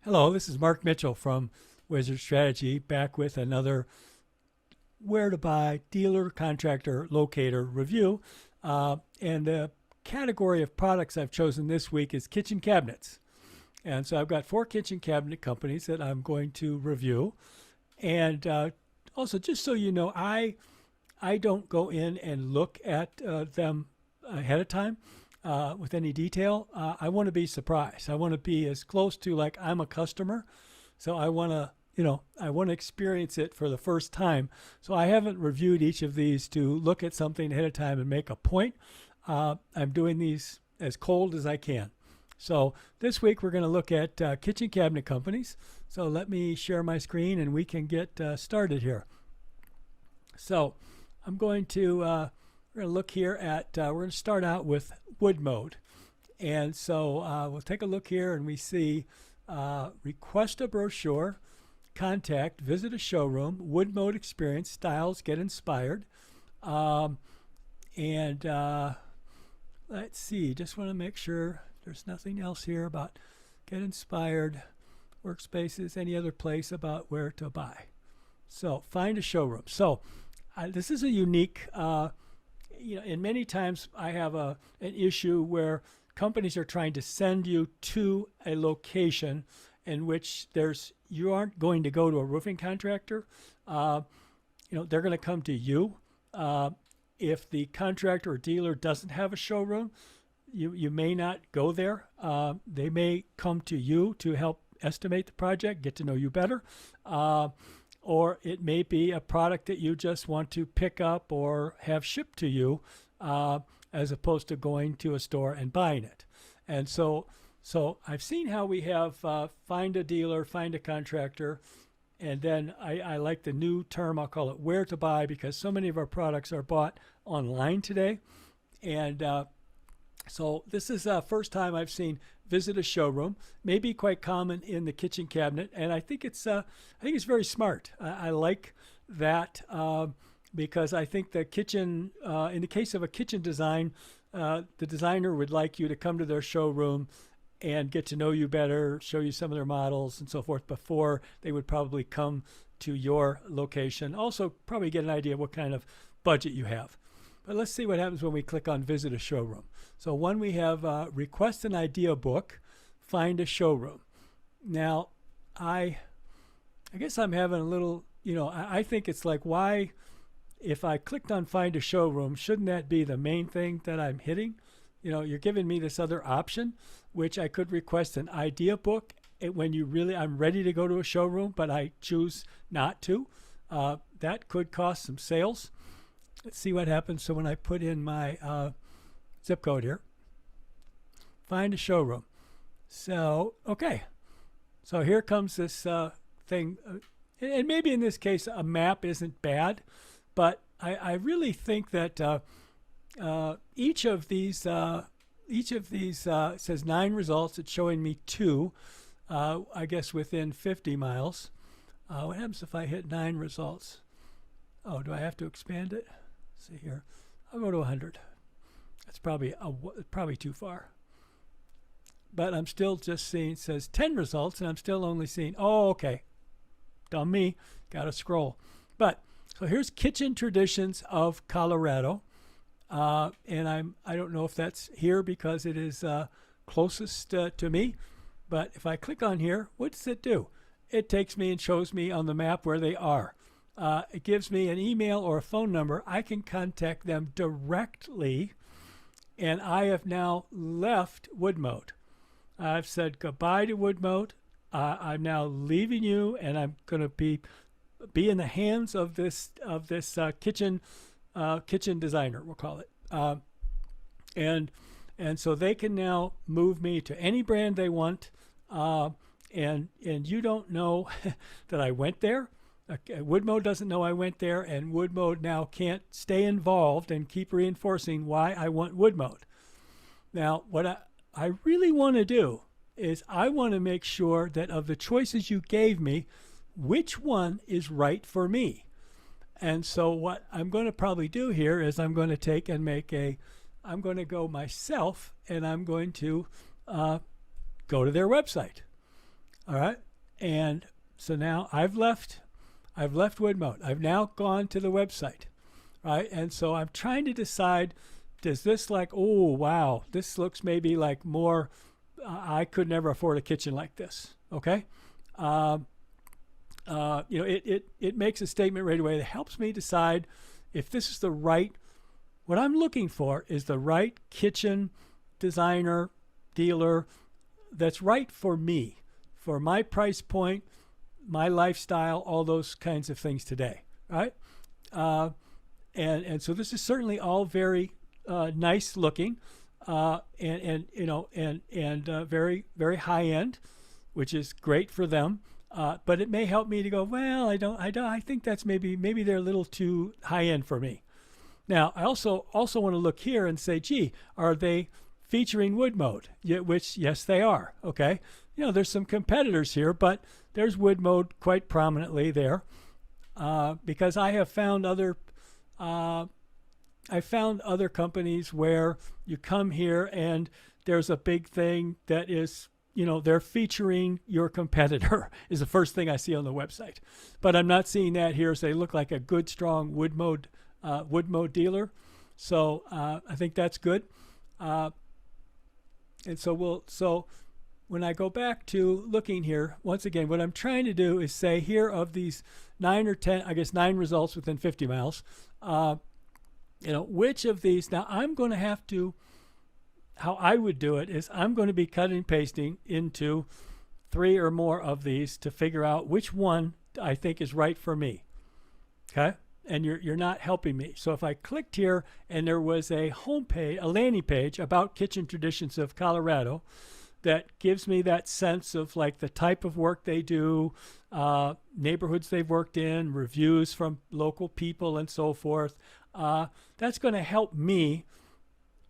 Hello, this is Mark Mitchell from Wizard Strategy, back with another where to buy dealer, contractor, locator review. And the category of products I've chosen this week is kitchen cabinets. And so I've got 4 kitchen cabinet companies that I'm going to review. And also, just so you know, I don't go in and look at them ahead of time with any detail. I want to be surprised. I want to be as close to like I'm a customer. So I want to, I want to experience it for the first time. So I haven't reviewed each of these to look at something ahead of time and make a point. I'm doing these as cold as I can. So this week we're going to look at kitchen cabinet companies. So let me share my screen and we can get started here. So I'm going to we're going to look here at we're going to start out with wood mode. And so we'll take a look here and we see request a brochure, contact, visit a showroom, wood mode experience, styles, get inspired. And let's see, just want to make sure there's nothing else here about get inspired, workspaces, any other place about where to buy. So find a showroom. So this is a unique, and many times I have an issue where companies are trying to send you to a location in which you aren't going to go to a roofing contractor. They're going to come to you. If the contractor or dealer doesn't have a showroom, you may not go there. They may come to you to help estimate the project, get to know you better. Or it may be a product that you just want to pick up or have shipped to you as opposed to going to a store and buying it. And so I've seen how we have find a dealer, find a contractor, and then I like the new term, I'll call it where to buy, because so many of our products are bought online today. And so this is the first time I've seen visit a showroom, maybe quite common in the kitchen cabinet, and I think it's very smart. I like that because I think the kitchen, in the case of a kitchen design, the designer would like you to come to their showroom and get to know you better, show you some of their models and so forth before they would probably come to your location. Also, probably get an idea of what kind of budget you have. But let's see what happens when we click on visit a showroom. So one, we have request an idea book, find a showroom. Now, I guess I'm having a little, I think it's like, why, if I clicked on find a showroom, shouldn't that be the main thing that I'm hitting? You're giving me this other option, which I could request an idea book when I'm ready to go to a showroom, but I choose not to. That could cost some sales. Let's see what happens. So when I put in my zip code here, find a showroom. So, okay. So here comes this thing. And maybe in this case, a map isn't bad, but I really think that each of these says 9 results. It's showing me 2, I guess within 50 miles. What happens if I hit 9 results? Oh, do I have to expand it? Let's see here. I'll go to 100. That's probably too far. But I'm still just seeing, it says 10 results, and I'm still only seeing, oh, okay. Dumb me, got to scroll. But, so here's Kitchen Traditions of Colorado. And I don't know if that's here because it is closest to me. But if I click on here, what does it do? It takes me and shows me on the map where they are. It gives me an email or a phone number. I can contact them directly, and I have now left wood mode. I've said goodbye to wood mode. I'm now leaving you, and I'm going to be in the hands of this kitchen designer, we'll call it, and so they can now move me to any brand they want, and you don't know that I went there. Wood mode doesn't know I went there, and wood mode now can't stay involved and keep reinforcing why I want wood mode. Now, what I really want to do is I want to make sure that of the choices you gave me, which one is right for me. And so what I'm going to probably do here is I'm going to take and I'm going to go myself, and I'm going to go to their website. All right. And so now I've left Woodmode. I've now gone to the website. Right. And so I'm trying to decide, does this like, oh, wow, this looks maybe like more, I could never afford a kitchen like this. Okay. It makes a statement right away that helps me decide if this is the right, what I'm looking for is the right kitchen designer, dealer that's right for me, for my price point, my lifestyle, all those kinds of things today, right? And so this is certainly all very nice looking, and very, very high end, which is great for them. But it may help me to go, well, I think that's maybe they're a little too high end for me. Now, I also want to look here and say, gee, are they featuring Woodmode? Yeah, which, yes, they are. Okay. There's some competitors here, but there's Woodmode quite prominently there, because I have found other companies where you come here and there's a big thing that is, they're featuring your competitor is the first thing I see on the website. But I'm not seeing that here. So they look like a good, strong Woodmode dealer. So I think that's good. And so when I go back to looking here, once again, what I'm trying to do is say here of these 9 or 10, I guess 9 results within 50 miles, which of these, now I'm going to have to, how I would do it is I'm going to be cutting and pasting into 3 or more of these to figure out which one I think is right for me. Okay. And you're not helping me. So if I clicked here and there was a homepage, a landing page about Kitchen Traditions of Colorado that gives me that sense of like the type of work they do, neighborhoods they've worked in, reviews from local people and so forth, that's going to help me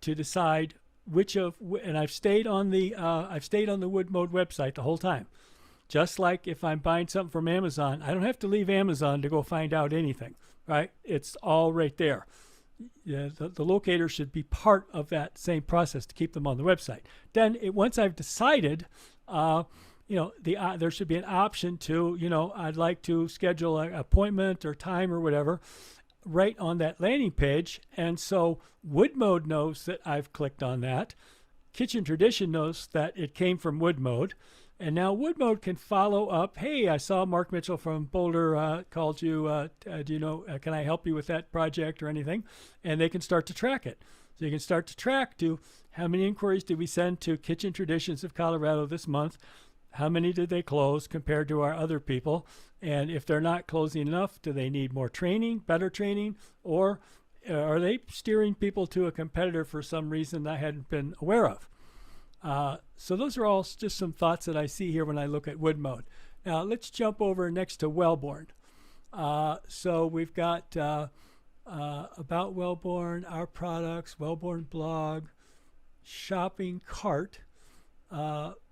to decide which of, and I've stayed on the Woodmode website the whole time. Just like if I'm buying something from Amazon, I don't have to leave Amazon to go find out anything, right? It's all right there. Yeah, the locator should be part of that same process to keep them on the website. Then once I've decided, there should be an option to, I'd like to schedule an appointment or time or whatever right on that landing page. And so Woodmode knows that I've clicked on that. Kitchen Tradition knows that it came from Woodmode. And now Woodmode can follow up. Hey, I saw Mark Mitchell from Boulder called you. Can I help you with that project or anything? And they can start to track it. So you can start to track to how many inquiries did we send to Kitchen Traditions of Colorado this month? How many did they close compared to our other people? And if they're not closing enough, do they need more training, better training? Or are they steering people to a competitor for some reason I hadn't been aware of? So those are all just some thoughts that I see here when I look at Woodmode. Now let's jump over next to Wellborn. So we've got about Wellborn, our products, Wellborn blog, shopping cart. Let's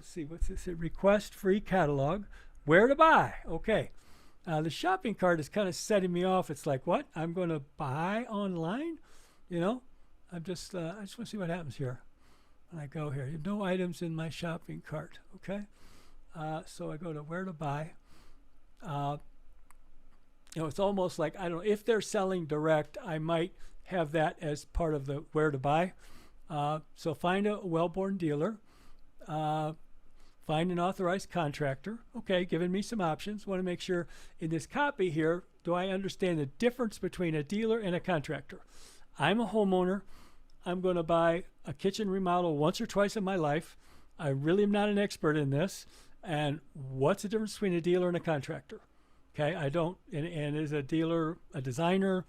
see, what's this? Request free catalog, where to buy. Okay. The shopping cart is kind of setting me off. It's like, what? I'm going to buy online? I just want to see what happens here. When I go here, no items in my shopping cart. Okay. So I go to where to buy. It's almost like, I don't know, if they're selling direct, I might have that as part of the where to buy. So find a Wellborn dealer. Find an authorized contractor. Okay, giving me some options. Want to make sure in this copy here, do I understand the difference between a dealer and a contractor? I'm a homeowner. I'm going to buy a kitchen remodel once or twice in my life. I really am not an expert in this. And what's the difference between a dealer and a contractor? Okay, I don't, and is a dealer a designer?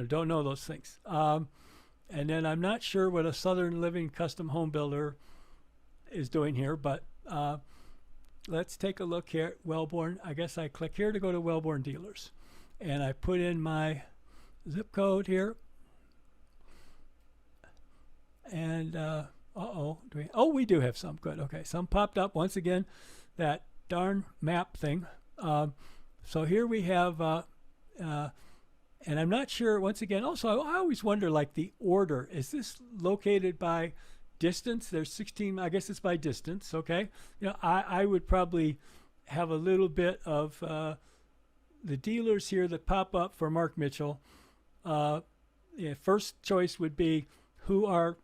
Don't know those things. And then I'm not sure what a Southern Living custom home builder is doing here, but let's take a look here at Wellborn. I guess I click here to go to Wellborn dealers. And I put in my zip code here. And we do have some. Good. Okay, some popped up once again. That darn map thing. So here we have, and I'm not sure. Once again, also I always wonder, like the order. Is this located by distance. There's 16. I guess it's by distance. Okay. I would probably have a little bit of the dealers here that pop up for Mark Mitchell. First choice would be who are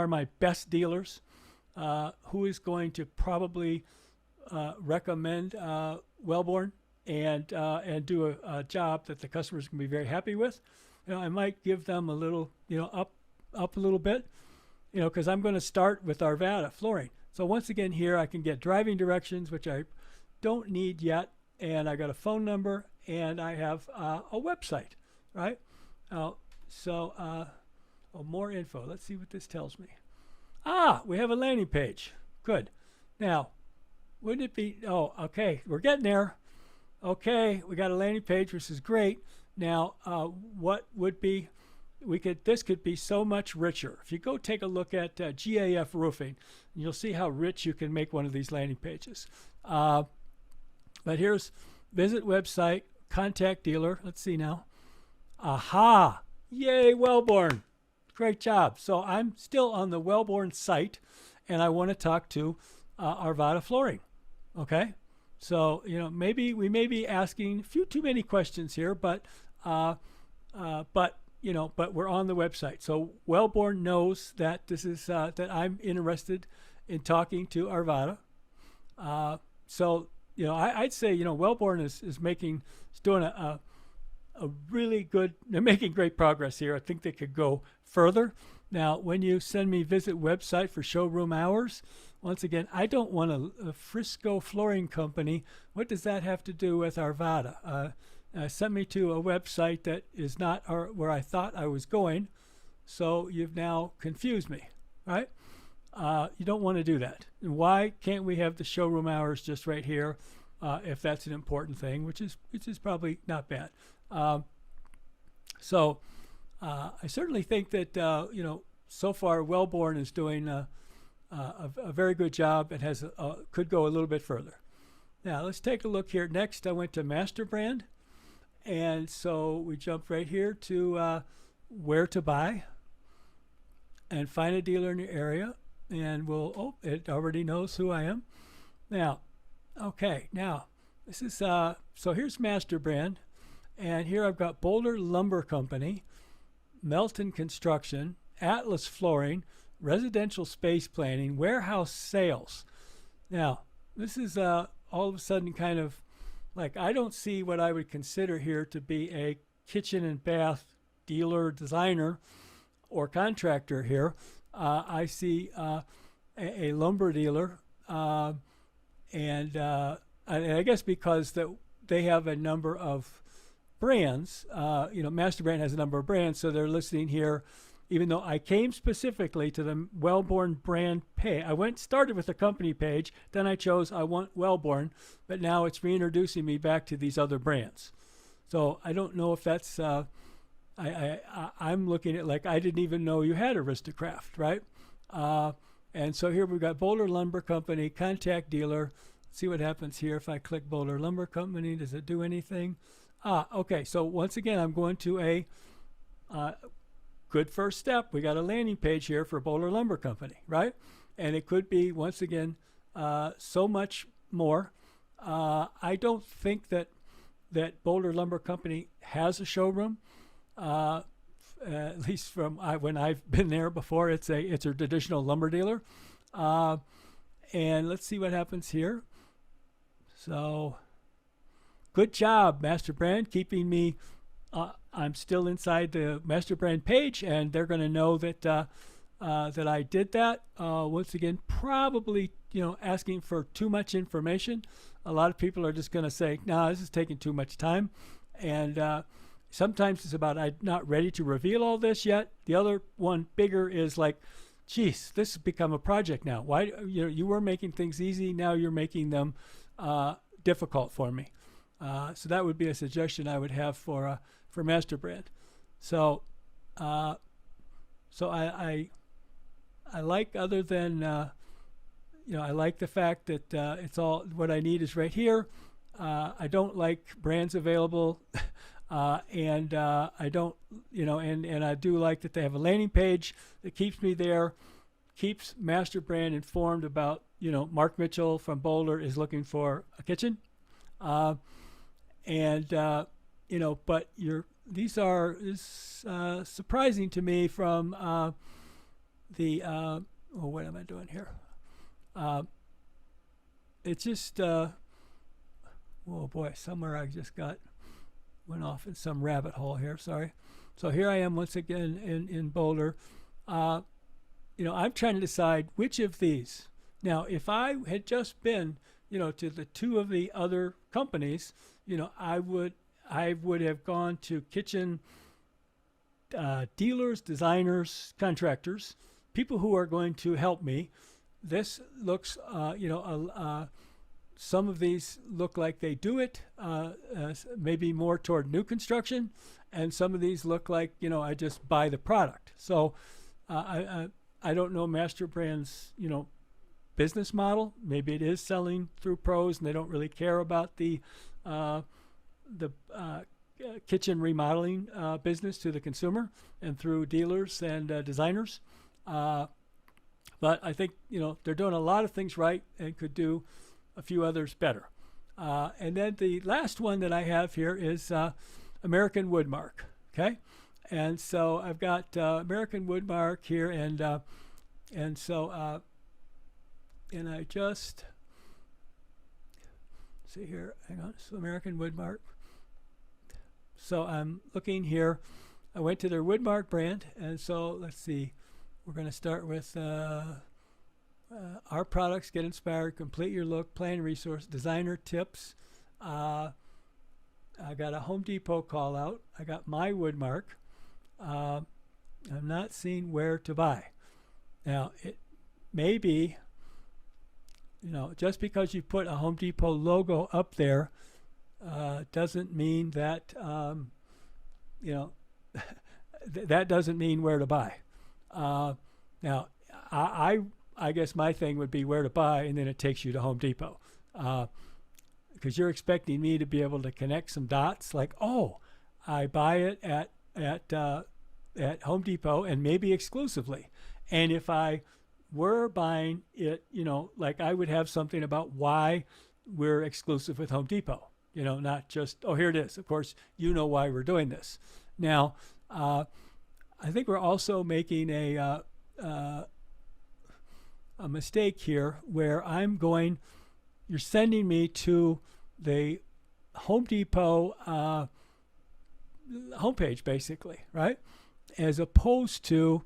my best dealers. Who is going to probably recommend Wellborn and do a job that the customers can be very happy with. I might give them a little, up a little bit, because I'm going to start with Arvada flooring. So once again here I can get driving directions, which I don't need yet, and I got a phone number, and I have a website, right? More info. Let's see what this tells me. We have a landing page. Good. Now, wouldn't it be, okay, we're getting there. Okay, we got a landing page, which is great. Now, what would be, this could be so much richer. If you go take a look at GAF roofing, you'll see how rich you can make one of these landing pages. But here's visit website, contact dealer. Let's see now. Aha! Yay, Wellborn. Great job. So I'm still on the Wellborn site, and I want to talk to Arvada Flooring. Okay? So, maybe we may be asking a few too many questions here, but we're on the website. So Wellborn knows that this is that I'm interested in talking to Arvada. I'd say Wellborn is doing a really good. They're making great progress here. I think they could go further. Now, when you send me visit website for showroom hours, once again, I don't want a Frisco flooring company. What does that have to do with Arvada? Sent me to a website that is not where I thought I was going. So you've now confused me, right? You don't want to do that. And why can't we have the showroom hours just right here, if that's an important thing, which is probably not bad. I certainly think that so far Wellborn is doing a very good job and could go a little bit further. Now let's take a look here. Next, I went to MasterBrand, and so we jumped right here to where to buy and find a dealer in your area, and it already knows who I am. Now, okay, now this is so here's MasterBrand, and here I've got Boulder Lumber Company, Melton Construction, Atlas Flooring, Residential Space Planning, Warehouse Sales. Now, this is all of a sudden kind of like, I don't see what I would consider here to be a kitchen and bath dealer, designer, or contractor here. I see a lumber dealer, and I guess because they have a number of brands, MasterBrand has a number of brands, so they're listing here. Even though I came specifically to the Wellborn brand page, started with the company page, then I chose I want Wellborn, but now it's reintroducing me back to these other brands. So I don't know if that's I'm looking at like I didn't even know you had Aristocraft, right? And so here we've got Boulder Lumber Company, contact dealer. Let's see what happens here if I click Boulder Lumber Company. Does it do anything? Okay. So once again, I'm going to a good first step. We got a landing page here for Boulder Lumber Company, right? And it could be, once again, so much more. I don't think that Boulder Lumber Company has a showroom. At least from when I've been there before, it's a traditional lumber dealer. And let's see what happens here. So, good job, MasterBrand, keeping me. I'm still inside the MasterBrand page, and they're going to know that that I did that. Once again, probably asking for too much information. A lot of people are just going to say, "No, this is taking too much time," and sometimes it's about I'm not ready to reveal all this yet. The other one bigger is like, "Geez, this has become a project now. Why you were making things easy, now you're making them difficult for me." So that would be a suggestion I would have for MasterBrand. So I like, other than I like the fact that it's all what I need is right here. I don't like brands available, and I don't and I do like that they have a landing page that keeps me there. keeps MasterBrand informed about, Mark Mitchell from Boulder is looking for a kitchen. But these are surprising to me from what am I doing here? It's just, oh boy, somewhere I just went off in some rabbit hole here. Sorry. So here I am once again in Boulder. I'm trying to decide which of these. Now, if I had just been, to the two of the other companies, I would have gone to kitchen dealers, designers, contractors, people who are going to help me. This looks, some of these look like they do it, maybe more toward new construction, and some of these look like, I just buy the product. So I don't know MasterBrand's, business model. Maybe it is selling through pros, and they don't really care about the kitchen remodeling business to the consumer and through dealers and designers. But I think, they're doing a lot of things right and could do a few others better. And then the last one that I have here is American Woodmark. Okay. And so I've got American Woodmark here, and I just see here. Hang on. So American Woodmark. So I'm looking here. I went to their Woodmark brand, and so let's see. We're going to start with our products. Get inspired. Complete your look. Plan resource. Designer tips. I got a Home Depot call out. I got my Woodmark. I'm not seeing where to buy. Now, it may be, just because you put a Home Depot logo up there doesn't mean that, that doesn't mean where to buy. Now, I guess my thing would be where to buy, and then it takes you to Home Depot. Because you're expecting me to be able to connect some dots, like, oh, I buy it at Home Depot and maybe exclusively. And if I were buying it, like I would have something about why we're exclusive with Home Depot, not just, oh, here it is. Of course, why we're doing this. Now, I think we're also making a mistake here where you're sending me to the Home Depot homepage, basically, right? As opposed to,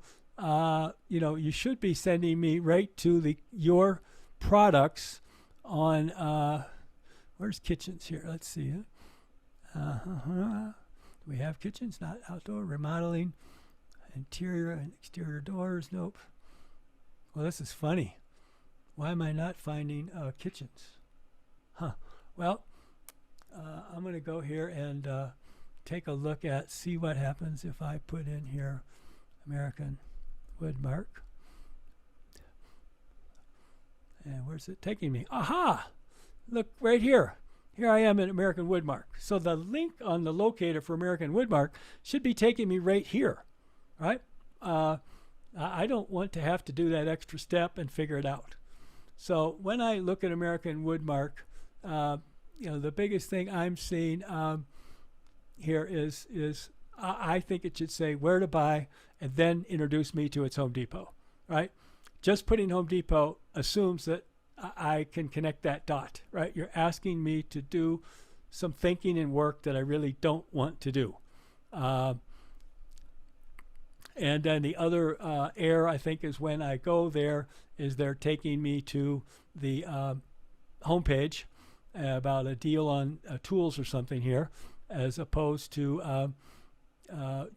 you should be sending me right to your products on, where's kitchens here? Let's see. Do we have kitchens? Not outdoor, remodeling, interior and exterior doors. Nope. Well, this is funny. Why am I not finding kitchens? Well, I'm going to go here and take a look see what happens if I put in here American Woodmark. And where's it taking me? Aha! Look right here. Here I am in American Woodmark. So the link on the locator for American Woodmark should be taking me right here, right? I don't want to have to do that extra step and figure it out. So when I look at American Woodmark, the biggest thing I'm seeing here is I think it should say where to buy and then introduce me to its Home Depot, right? Just putting Home Depot assumes that I can connect that dot, right? You're asking me to do some thinking and work that I really don't want to do. And then the other error, I think, is when I go there, is they're taking me to the homepage about a deal on tools or something here, as opposed to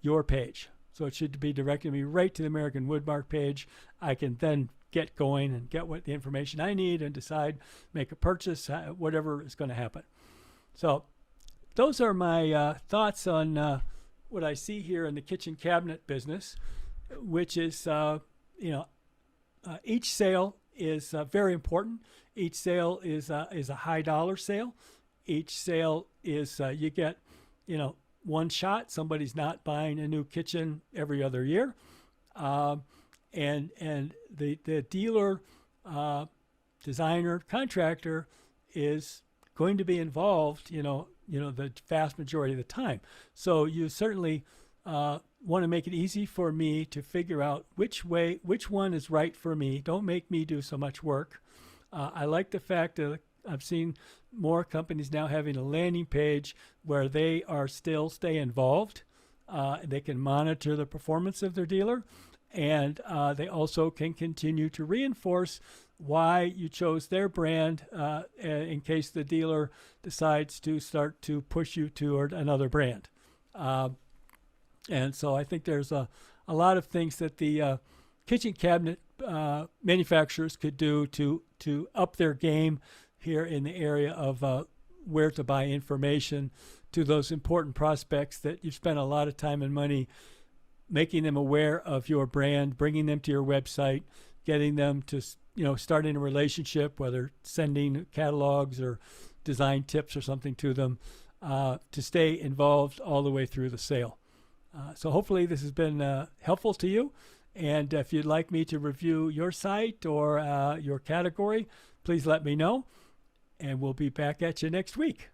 your page. So it should be directing me right to the American Woodmark page. I can then get going and get what the information I need and decide, make a purchase, whatever is going to happen. So those are my thoughts on what I see here in the kitchen cabinet business, which is, each sale is very important. Each sale is a high dollar sale. Each sale is you get, one shot. Somebody's not buying a new kitchen every other year. and the dealer, designer, contractor is going to be involved, the vast majority of the time. So you certainly want to make it easy for me to figure out which one is right for me. Don't make me do so much work. I like the fact that I've seen more companies now having a landing page where they are stay involved. They can monitor the performance of their dealer, and they also can continue to reinforce why you chose their brand in case the dealer decides to start to push you toward another brand. And so I think there's a lot of things that the kitchen cabinet manufacturers could do to up their game here in the area of where to buy information to those important prospects that you've spent a lot of time and money making them aware of your brand, bringing them to your website, getting them to starting a relationship, whether sending catalogs or design tips or something to them, to stay involved all the way through the sale. So hopefully this has been helpful to you. And if you'd like me to review your site or your category, please let me know. And we'll be back at you next week.